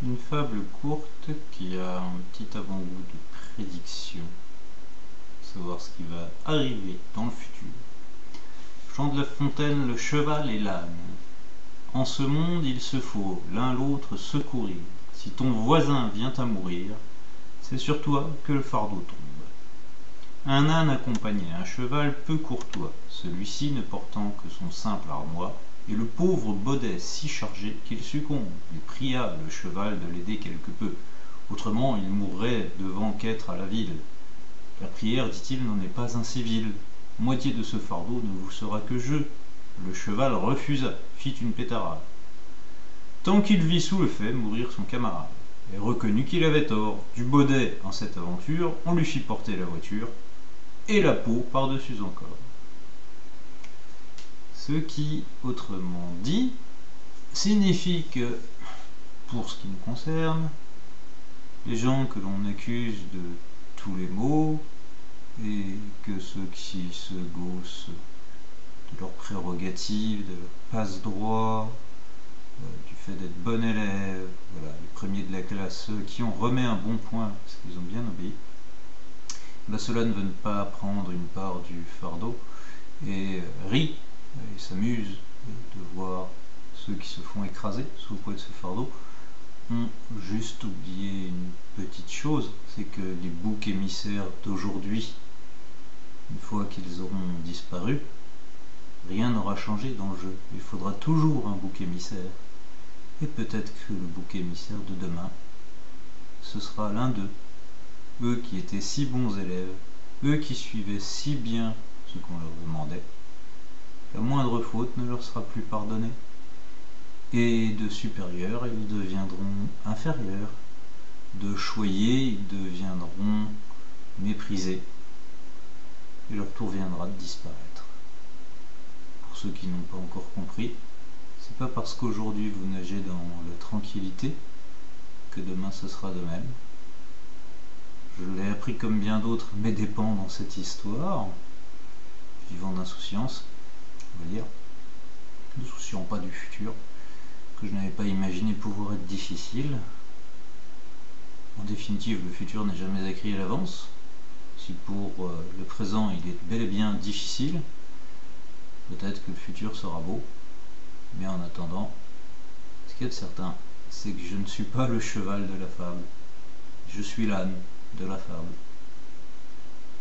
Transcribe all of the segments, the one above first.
Une fable courte qui a un petit avant-goût de prédiction, savoir ce qui va arriver dans le futur. Chant de La Fontaine, le cheval et l'âne. En ce monde il se faut l'un l'autre secourir. Si ton voisin vient à mourir, c'est sur toi que le fardeau tombe. Un âne accompagnait un cheval peu courtois, celui-ci ne portant que son simple armoire, et le pauvre baudet si chargé qu'il succombe. Il pria le cheval de l'aider quelque peu, autrement il mourrait devant qu'être à la ville. La prière, dit-il, n'en est pas incivile. Moitié de ce fardeau ne vous sera que jeu. Le cheval refusa, fit une pétarade. Tant qu'il vit sous le fait mourir son camarade, et reconnut qu'il avait tort. Du baudet en cette aventure, on lui fit porter la voiture, et la peau par-dessus encore. Ce qui, autrement dit, signifie que, pour ce qui nous concerne, les gens que l'on accuse de tous les maux, et que ceux qui se gaussent de leurs prérogatives, de leur passe-droit, du fait d'être bon élève, voilà, les premiers de la classe, ceux qui ont remis un bon point parce qu'ils ont bien obéi, ceux-là ne veulent pas prendre une part du fardeau et rient et s'amusent de voir ceux qui se font écraser sous le poids de ce fardeau. Ont juste oublié une petite chose, c'est que les boucs émissaires d'aujourd'hui, une fois qu'ils auront disparu, rien n'aura changé dans le jeu. Il faudra toujours un bouc émissaire. Et peut-être que le bouc émissaire de demain, ce sera l'un d'eux. Eux qui étaient si bons élèves, eux qui suivaient si bien ce qu'on leur demandait, la moindre faute ne leur sera plus pardonnée. Et de supérieurs, ils deviendront inférieurs. De choyés, ils deviendront méprisés. Et leur tour viendra de disparaître. Pour ceux qui n'ont pas encore compris, c'est pas parce qu'aujourd'hui vous nagez dans la tranquillité que demain ce sera de même. Je l'ai appris comme bien d'autres mes dépens dans cette histoire, vivant d'insouciance, on va dire, ne souciant pas du futur, que je n'avais pas imaginé pouvoir être difficile. En définitive, le futur n'est jamais écrit à l'avance. Si pour le présent il est bel et bien difficile, peut-être que le futur sera beau. Mais en attendant, ce qu'il y a de certain, c'est que je ne suis pas le cheval de la fable. Je suis l'âne de la fable.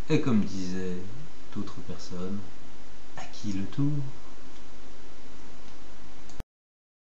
Et comme disaient d'autres personnes, à qui le tour ?